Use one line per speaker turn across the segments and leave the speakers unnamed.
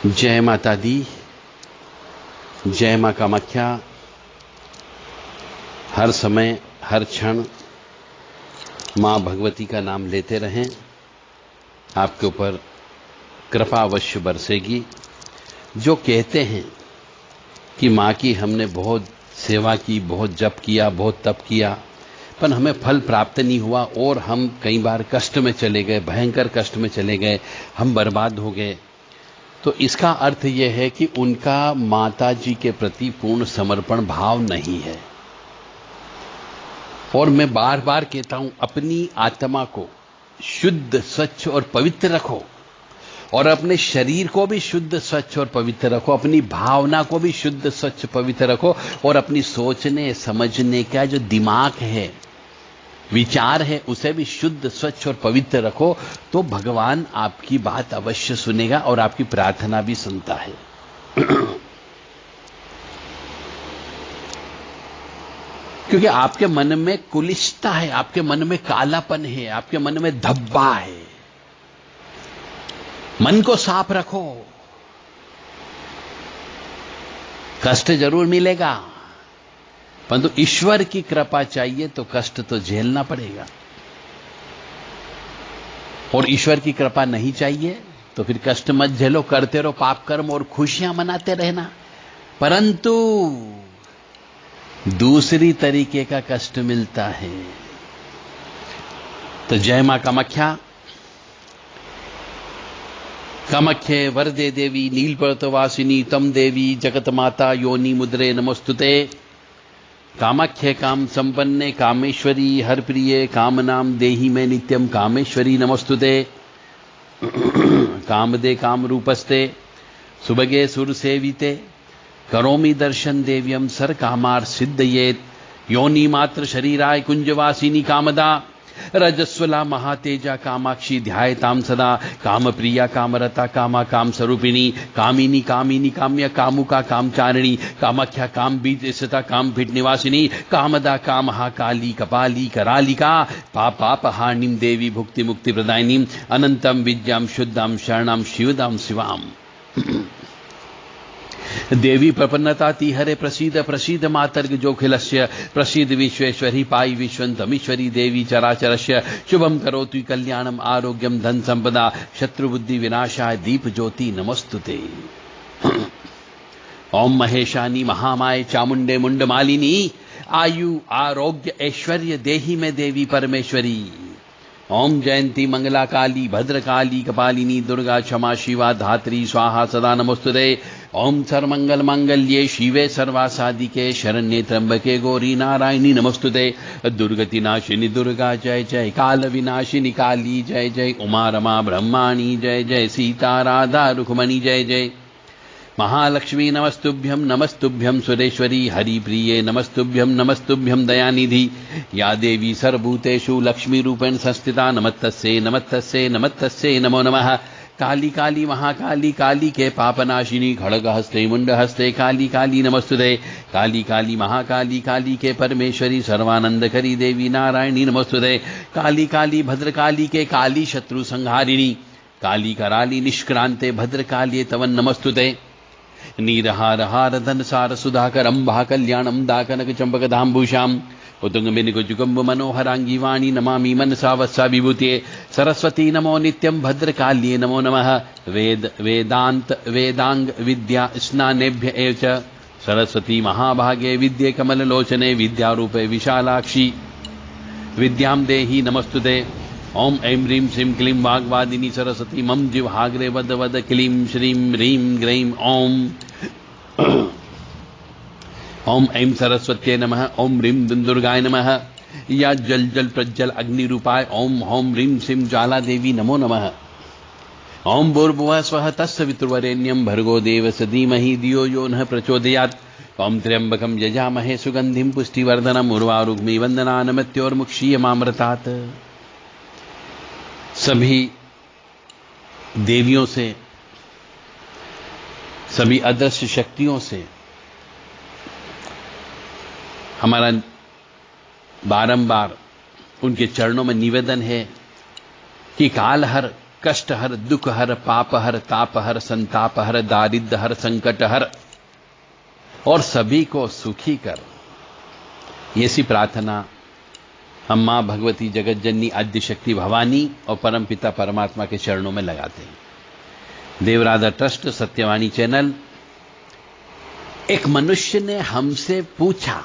जय माता दी, जय मां कामाख्या। हर समय हर क्षण मां भगवती का नाम लेते रहें, आपके ऊपर कृपा अवश्य बरसेगी। जो कहते हैं कि मां की हमने बहुत सेवा की, बहुत जप किया, बहुत तप किया, पर हमें फल प्राप्त नहीं हुआ और हम कई बार कष्ट में चले गए, भयंकर कष्ट में चले गए, हम बर्बाद हो गए, तो इसका अर्थ यह है कि उनका माता जी के प्रति पूर्ण समर्पण भाव नहीं है। और मैं बार बार कहता हूं, अपनी आत्मा को शुद्ध, स्वच्छ और पवित्र रखो, और अपने शरीर को भी शुद्ध, स्वच्छ और पवित्र रखो, अपनी भावना को भी शुद्ध, स्वच्छ, पवित्र रखो, और अपनी सोचने समझने का जो दिमाग है, विचार है, उसे भी शुद्ध, स्वच्छ और पवित्र रखो, तो भगवान आपकी बात अवश्य सुनेगा और आपकी प्रार्थना भी सुनता है। क्योंकि आपके मन में कुलिष्ठता है, आपके मन में कालापन है, आपके मन में धब्बा है। मन को साफ रखो। कष्ट जरूर मिलेगा, परंतु ईश्वर की कृपा चाहिए तो कष्ट तो झेलना पड़ेगा। और ईश्वर की कृपा नहीं चाहिए तो फिर कष्ट मत झेलो, करते रहो पाप कर्म और खुशियां मनाते रहना। परंतु दूसरी तरीके का कष्ट मिलता है। तो जय मां कामाख्या। कामाख्ये वरदे देवी नीलपर्वतवासिनी तम देवी जगत माता योनि मुद्रे नमोस्तुते। कामाख्ये काम संपन्ने कामेश्वरी हर प्रिये काम नाम देहि में नित्यम कामेश्वरी नमोस्तुते। कामदे काम रूपस्ते सुभगे सुर सेविते करोमि दर्शन देव्यम सर कामार सिद्धयेत। योनि मात्र शरीराय कुंजवासिनी कामदा रजस्वला महातेजा कामाक्षी ध्यायताम सदा। काम प्रिया कामरता कामा काम स्वरूपिणी कामिनी कामिनी काम्य कामुका कामचारिणी कामाख्या काम बीज स्थिता काम पीठ निवासिनी कामदा कामहा काली कपाली करालिका पापापहार्णीं देवी भुक्ति मुक्ति प्रदायिनीं अनंतम विद्यां शुद्धां शरणां शिवदां शिवाम। देवी प्रपन्नता तिहरे प्रसीद प्रसीद मातर्ग जोखिलस्य प्रसीद विश्वेश्वरी पाई विश्वंतमीश्वरी देवी चराचरस्य शुभम करोतु कल्याणम आरोग्यम धन संपदा शत्रुबुद्धि विनाशाय दीप ज्योति नमस्तुते। ओम महेशानी महामाय चामुंडे मुंडमालिनी आयु आरोग्य ऐश्वर्य देहि में देवी परमेश्वरी। ओम जयंती मंगला काली भद्रकाली कपालिनी दुर्गा क्षमा शिवा धात्री स्वाहा सदा नमोस्तुते। ओम सर्वमंगल मांगल्ये शिवे सर्वासादिके शरण्ये त्र्यंबके गौरी नारायणी नमोस्तुते। दुर्गति नाशिनी दुर्गा जय जय, काल विनाशिनी काली जय जय, उमा रमा ब्रह्माणी जय जय, सीता राधा रुक्मणी जय जय। महालक्ष्मी नमस्तुभ्यं नमस्तुभ्यं सुरेश्वरी हरिप्रिये नमस्तुभ्यं नमस्तुभ्यं दयानिधि। या देवी सर्वभूतेषु लक्ष्मी रूपेण संस्थिता नमस्तस्यै नमस्तस्यै नमस्तस्यै नमो नमः। काली काली महाकाली काली के पापनाशिनी खड्गहस्ते मुंडहस्ते काली काली नमस्तुते। काली काली महाकाली काली के परमेश्वरी सर्वानंदकरी देवी नारायणी नमस्तुते। काली काली भद्रकाली के काली शत्रु संहारिणी काली कराली निष्क्रांते भद्रकाली तवन नमस्तुते। नीरहार हार धन सार सुधाकर अंबा कल्याणम दाकनक चंपक धाम्भूषाम उतुंग बिनिकुजुगम्ब मनोहरांगी वाणी नमामि मनसा वत्सा विभूते। सरस्वती नमो नित्यं भद्रकाल्ये नमो नमः। वेद वेदांत वेदांग विद्या स्नानेभ्य एव च सरस्वती महाभागे विद्ये कमललोचने विद्यारूपे विशालाक्षी विद्यां देहि नमस्तुते। ओम ऐं ह्रीं श्रीं क्लीं वाग्वादिनी सरस्वती मम जिह्वाग्रे वद वद क्लीं श्रीं ह्रीं ग्रैं ओम। ओम ऐं सरस्वत्यै नमः। ओम ह्रीं दुर्गाय नमः। या जल जल प्रज्वल अग्नि रूपाय ओम होम ह्रीं श्रीं ज्वाला देवी नमो नमः। ओम भूर्भुवः स्वः तत्सवितुर्वरेण्यं भर्गो देवस्य धीमहि धियो यो नः प्रचोदयात्। ओम त्र्यंबकं यजामहे सुगंधिं पुष्टिवर्धनम् उर्वारुग्मि वन्दनान् मृत्योर्मुक्षीयमामृतात्। सभी देवियों से, सभी अदृश्य शक्तियों से हमारा बारंबार उनके चरणों में निवेदन है कि काल हर कष्ट हर, दुख हर, पाप हर, ताप हर, संताप हर, दारिद्र हर, संकट हर और सभी को सुखी कर। ये सी प्रार्थना हम मां भगवती जगत जननी आद्य शक्ति भवानी और परम पिता परमात्मा के चरणों में लगाते हैं। देवराधा ट्रस्ट सत्यवाणी चैनल। एक मनुष्य ने हमसे पूछा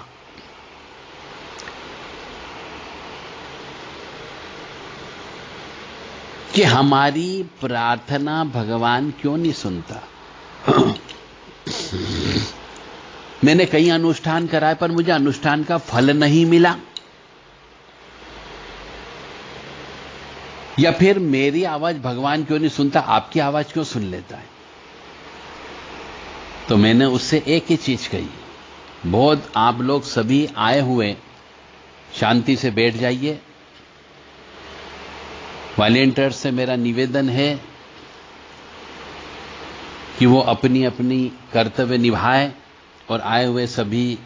कि हमारी प्रार्थना भगवान क्यों नहीं सुनता। मैंने कई अनुष्ठान कराए पर मुझे अनुष्ठान का फल नहीं मिला, या फिर मेरी आवाज भगवान क्यों नहीं सुनता, आपकी आवाज क्यों सुन लेता है। तो मैंने उससे एक ही चीज कही, बहुत आप लोग सभी आए हुए शांति से बैठ जाइए। वॉलेंटियर्स से मेरा निवेदन है कि वो अपनी अपनी कर्तव्य निभाएं और आए हुए सभी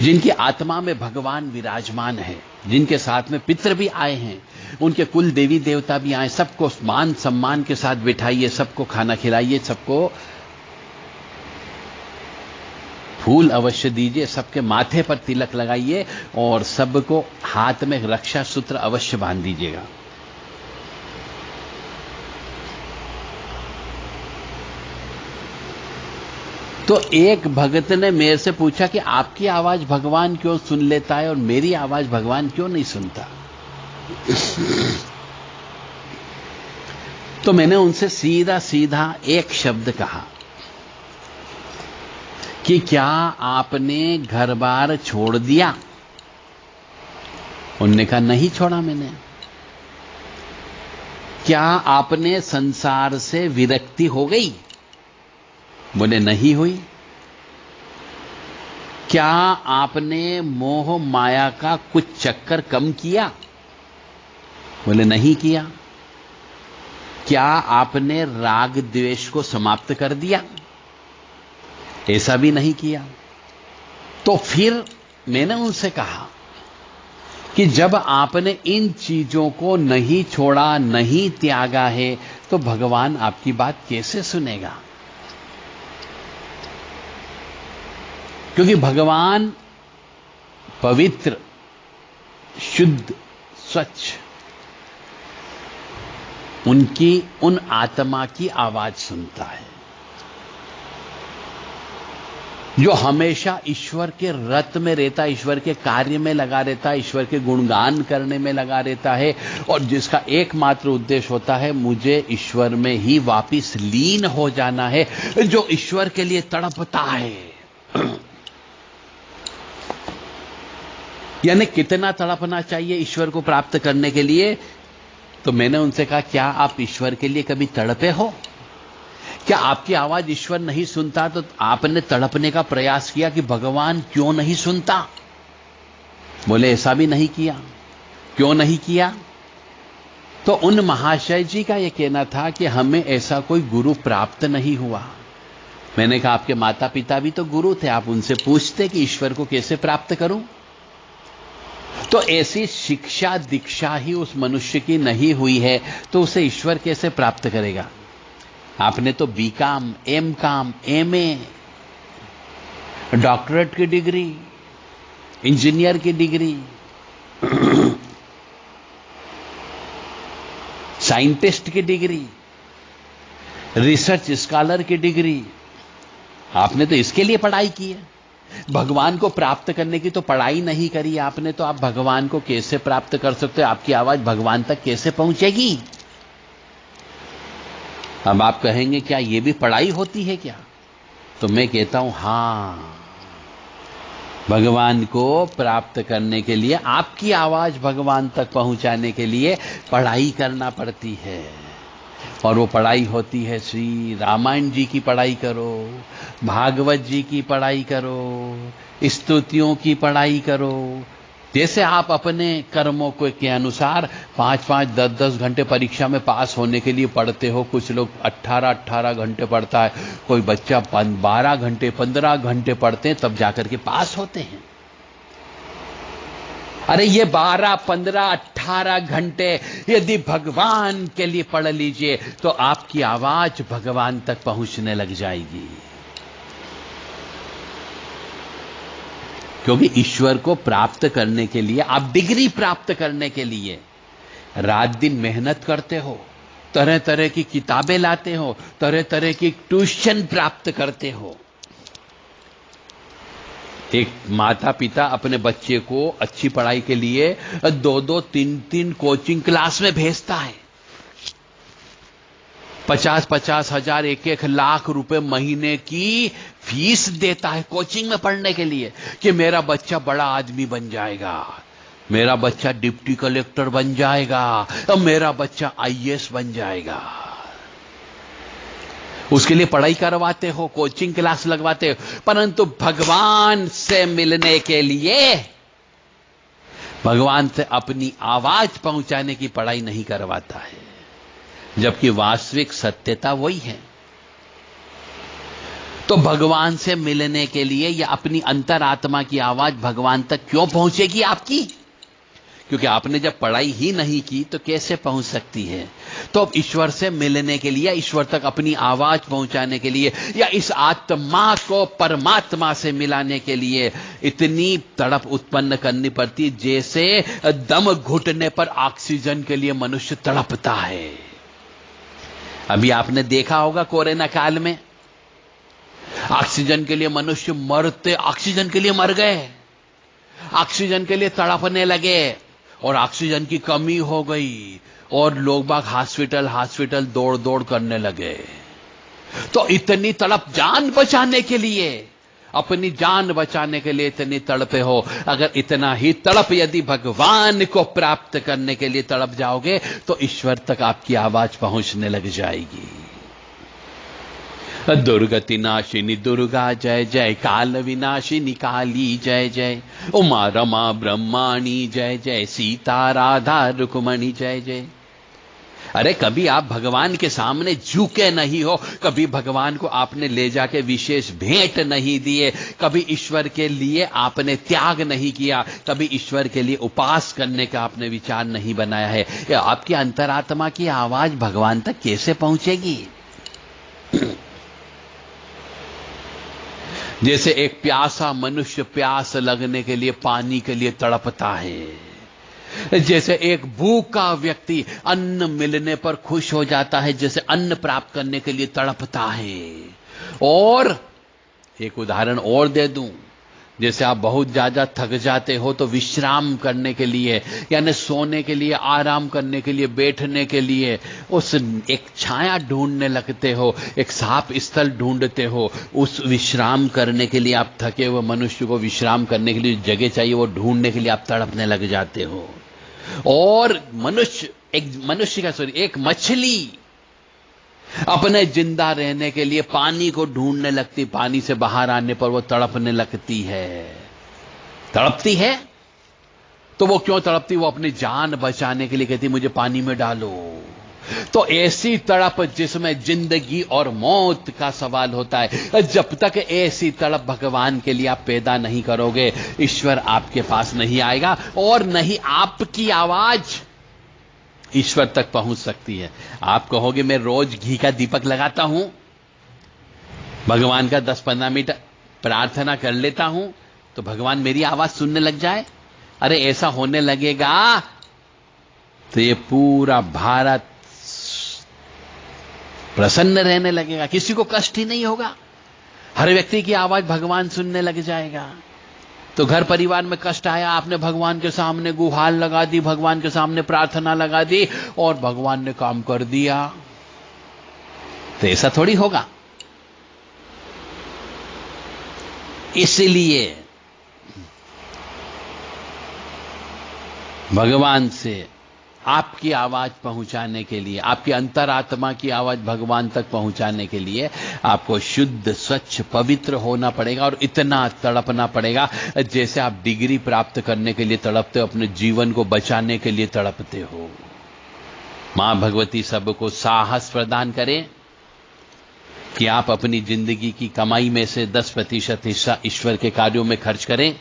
जिनकी आत्मा में भगवान विराजमान है, जिनके साथ में पितृ भी आए हैं, उनके कुल देवी देवता भी आए, सबको मान सम्मान के साथ बिठाइए, सबको खाना खिलाइए, सबको फूल अवश्य दीजिए, सबके माथे पर तिलक लगाइए और सबको हाथ में रक्षा सूत्र अवश्य बांध दीजिएगा। तो एक भगत ने मेरे से पूछा कि आपकी आवाज भगवान क्यों सुन लेता है और मेरी आवाज भगवान क्यों नहीं सुनता। तो मैंने उनसे सीधा सीधा एक शब्द कहा कि क्या आपने घर बार छोड़ दिया। उन्होंने कहा नहीं छोड़ा मैंने। क्या आपने संसार से विरक्ति हो गई। बोले नहीं हुई। क्या आपने मोह माया का कुछ चक्कर कम किया। बोले नहीं किया। क्या आपने राग द्वेष को समाप्त कर दिया। ऐसा भी नहीं किया। तो फिर मैंने उनसे कहा कि जब आपने इन चीजों को नहीं छोड़ा, नहीं त्यागा है, तो भगवान आपकी बात कैसे सुनेगा। क्योंकि भगवान पवित्र, शुद्ध, स्वच्छ, उनकी उन आत्मा की आवाज सुनता है जो हमेशा ईश्वर के रत में रहता है, ईश्वर के कार्य में लगा रहता है, ईश्वर के गुणगान करने में लगा रहता है और जिसका एकमात्र उद्देश्य होता है मुझे ईश्वर में ही वापिस लीन हो जाना है, जो ईश्वर के लिए तड़पता है। यानी कितना तड़पना चाहिए ईश्वर को प्राप्त करने के लिए। तो मैंने उनसे कहा क्या आप ईश्वर के लिए कभी तड़पे हो। क्या आपकी आवाज ईश्वर नहीं सुनता तो आपने तड़पने का प्रयास किया कि भगवान क्यों नहीं सुनता। बोले ऐसा भी नहीं किया। क्यों नहीं किया। तो उन महाशय जी का यह कहना था कि हमें ऐसा कोई गुरु प्राप्त नहीं हुआ। मैंने कहा आपके माता पिता भी तो गुरु थे, आप उनसे पूछते कि ईश्वर को कैसे प्राप्त करूं। तो ऐसी शिक्षा दीक्षा ही उस मनुष्य की नहीं हुई है तो उसे ईश्वर कैसे प्राप्त करेगा। आपने तो बीकॉम, एमकॉम, एमए, डॉक्टरेट की डिग्री, इंजीनियर की डिग्री, साइंटिस्ट की डिग्री, रिसर्च स्कॉलर की डिग्री, आपने तो इसके लिए पढ़ाई की है। भगवान को प्राप्त करने की तो पढ़ाई नहीं करी आपने, तो आप भगवान को कैसे प्राप्त कर सकते हो। आपकी आवाज भगवान तक कैसे पहुंचेगी। अब आप कहेंगे क्या ये भी पढ़ाई होती है क्या। तो मैं कहता हूं हां, भगवान को प्राप्त करने के लिए, आपकी आवाज भगवान तक पहुंचाने के लिए पढ़ाई करना पड़ती है। और वो पढ़ाई होती है श्री रामायण जी की पढ़ाई करो, भागवत जी की पढ़ाई करो, स्तुतियों की पढ़ाई करो। जैसे आप अपने कर्मों के अनुसार 5-5, 10-10 घंटे परीक्षा में पास होने के लिए पढ़ते हो। कुछ लोग 18-18 घंटे पढ़ता है, कोई बच्चा 12 घंटे, 15 घंटे पढ़ते हैं तब जाकर के पास होते हैं। अरे ये 12, 15, 18 घंटे यदि भगवान के लिए पढ़ लीजिए तो आपकी आवाज भगवान तक पहुंचने लग जाएगी। क्योंकि ईश्वर को प्राप्त करने के लिए, आप डिग्री प्राप्त करने के लिए रात दिन मेहनत करते हो, तरह तरह की किताबें लाते हो, तरह तरह की ट्यूशन प्राप्त करते हो। एक माता पिता अपने बच्चे को अच्छी पढ़ाई के लिए 2-2, 3-3 कोचिंग क्लास में भेजता है। 50-50 हजार, 1-1 लाख रुपए महीने की फीस देता है कोचिंग में पढ़ने के लिए कि मेरा बच्चा बड़ा आदमी बन जाएगा, मेरा बच्चा डिप्टी कलेक्टर बन जाएगा, और मेरा बच्चा आईएएस बन जाएगा। उसके लिए पढ़ाई करवाते हो, कोचिंग क्लास लगवाते हो, परंतु भगवान से मिलने के लिए, भगवान से अपनी आवाज पहुंचाने की पढ़ाई नहीं करवाता है, जबकि वास्तविक सत्यता वही है। तो भगवान से मिलने के लिए या अपनी अंतरात्मा की आवाज भगवान तक क्यों पहुंचेगी आपकी? क्योंकि आपने जब पढ़ाई ही नहीं की तो कैसे पहुंच सकती है? तो अब ईश्वर से मिलने के लिए, ईश्वर तक अपनी आवाज पहुंचाने के लिए, या इस आत्मा को परमात्मा से मिलाने के लिए इतनी तड़प उत्पन्न करनी पड़ती जैसे दम घुटने पर ऑक्सीजन के लिए मनुष्य तड़पता है। अभी आपने देखा होगा कोरोना काल में ऑक्सीजन के लिए मनुष्य मरते, ऑक्सीजन के लिए मर गए, ऑक्सीजन के लिए तड़पने लगे, और ऑक्सीजन की कमी हो गई और लोग बाग हॉस्पिटल दौड़ दौड़ करने लगे। तो इतनी तड़प, जान बचाने के लिए, अपनी जान बचाने के लिए इतनी तड़पे हो। अगर इतना ही तड़प यदि भगवान को प्राप्त करने के लिए तड़प जाओगे तो ईश्वर तक आपकी आवाज पहुंचने लग जाएगी। दुर्गति नाशिनी दुर्गा जय जय, काल विनाशिनी काली जय जय, उमा रमा ब्रह्माणी जय जय, सीता राधा रुक्मणी जय जय। अरे कभी आप भगवान के सामने झुके नहीं हो, कभी भगवान को आपने ले जाके विशेष भेंट नहीं दिए, कभी ईश्वर के लिए आपने त्याग नहीं किया, कभी ईश्वर के लिए उपास करने का आपने विचार नहीं बनाया है, या आपकी अंतरात्मा की आवाज भगवान तक कैसे पहुंचेगी? जैसे एक प्यासा मनुष्य प्यास लगने के लिए पानी के लिए तड़पता है, जैसे एक भूखा व्यक्ति अन्न मिलने पर खुश हो जाता है, जैसे अन्न प्राप्त करने के लिए तड़पता है। और एक उदाहरण और दे दूं, जैसे आप बहुत ज्यादा थक जाते हो तो विश्राम करने के लिए, यानी सोने के लिए, आराम करने के लिए, बैठने के लिए उस एक छाया ढूंढने लगते हो, एक साफ स्थल ढूंढते हो। उस विश्राम करने के लिए, आप थके हुए मनुष्य को विश्राम करने के लिए जगह चाहिए, वो ढूंढने के लिए आप तड़पने लग जाते हो। और एक मछली अपने जिंदा रहने के लिए पानी को ढूंढने लगती, पानी से बाहर आने पर वो तड़पने लगती है। तड़पती है तो वो क्यों तड़पती? वो अपनी जान बचाने के लिए कहती मुझे पानी में डालो। तो ऐसी तड़प जिसमें जिंदगी और मौत का सवाल होता है, जब तक ऐसी तड़प भगवान के लिए आप पैदा नहीं करोगे, ईश्वर आपके पास नहीं आएगा और नहीं आपकी आवाज ईश्वर तक पहुंच सकती है। आप कहोगे मैं रोज घी का दीपक लगाता हूं, भगवान का 10-15 मिनट प्रार्थना कर लेता हूं तो भगवान मेरी आवाज सुनने लग जाए। अरे ऐसा होने लगेगा तो ये पूरा भारत प्रसन्न रहने लगेगा, किसी को कष्ट ही नहीं होगा, हर व्यक्ति की आवाज भगवान सुनने लग जाएगा। तो घर परिवार में कष्ट आया, आपने भगवान के सामने गुहार लगा दी, भगवान के सामने प्रार्थना लगा दी और भगवान ने काम कर दिया, तो ऐसा थोड़ी होगा। इसलिए भगवान से आपकी आवाज पहुंचाने के लिए, आपकी अंतरात्मा की आवाज भगवान तक पहुंचाने के लिए आपको शुद्ध, स्वच्छ, पवित्र होना पड़ेगा और इतना तड़पना पड़ेगा जैसे आप डिग्री प्राप्त करने के लिए तड़पते हो, अपने जीवन को बचाने के लिए तड़पते हो। मां भगवती सबको साहस प्रदान करें कि आप अपनी जिंदगी की कमाई में से 10% हिस्सा ईश्वर के कार्यों में खर्च करें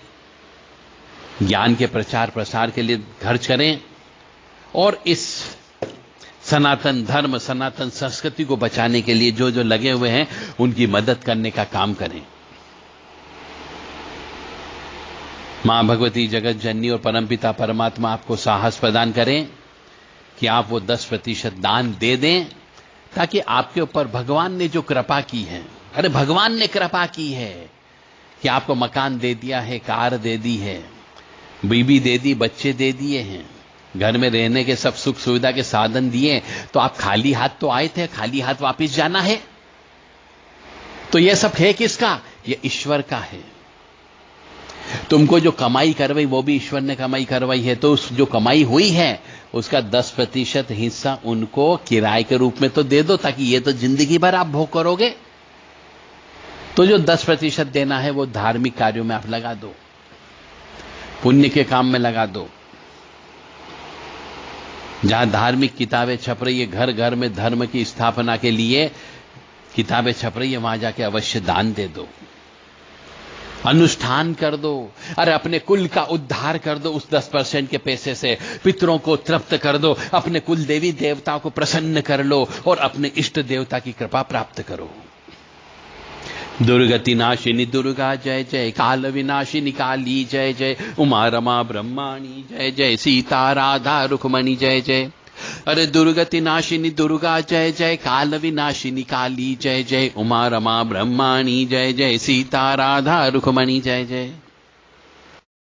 ज्ञान के प्रचार प्रसार के लिए खर्च करें और इस सनातन धर्म, सनातन संस्कृति को बचाने के लिए जो जो लगे हुए हैं उनकी मदद करने का काम करें। मां भगवती जगत जननी और परमपिता परमात्मा आपको साहस प्रदान करें कि आप वो 10% दान दे दें, ताकि आपके ऊपर भगवान ने जो कृपा की है, अरे भगवान ने कृपा की है कि आपको मकान दे दिया है, कार दे दी है, बीबी दे दी, बच्चे दे दिए हैं, घर में रहने के सब सुख सुविधा के साधन दिए, तो आप खाली हाथ तो आए थे, खाली हाथ वापस जाना है? तो यह सब है किसका? यह ईश्वर का है। तुमको जो कमाई करवाई वो भी ईश्वर ने कमाई करवाई है, तो उस जो कमाई हुई है उसका 10% हिस्सा उनको किराए के रूप में तो दे दो, ताकि ये तो जिंदगी भर आप भोग करोगे। तो जो 10% देना है वो धार्मिक कार्यों में आप लगा दो, पुण्य के काम में लगा दो। जहां धार्मिक किताबें छप रही है, घर घर में धर्म की स्थापना के लिए किताबें छप रही है, वहां जाके अवश्य दान दे दो, अनुष्ठान कर दो। अरे अपने कुल का उद्धार कर दो उस 10% के पैसे से, पितरों को तृप्त कर दो, अपने कुल देवी देवताओं को प्रसन्न कर लो और अपने इष्ट देवता की कृपा प्राप्त करो। दुर्गति नाशिनी दुर्गा जय जय, काल विनाशिनी काली जय जय, उमा रमा ब्रह्माणी जय जय, सीता राधा रुक्मणी जय जय। अरे दुर्गति नाशिनी दुर्गा जय जय, काल विनाशिनी काली जय जय, उमा रमा ब्रह्माणी जय जय, सीता राधा रुक्मणी जय जय।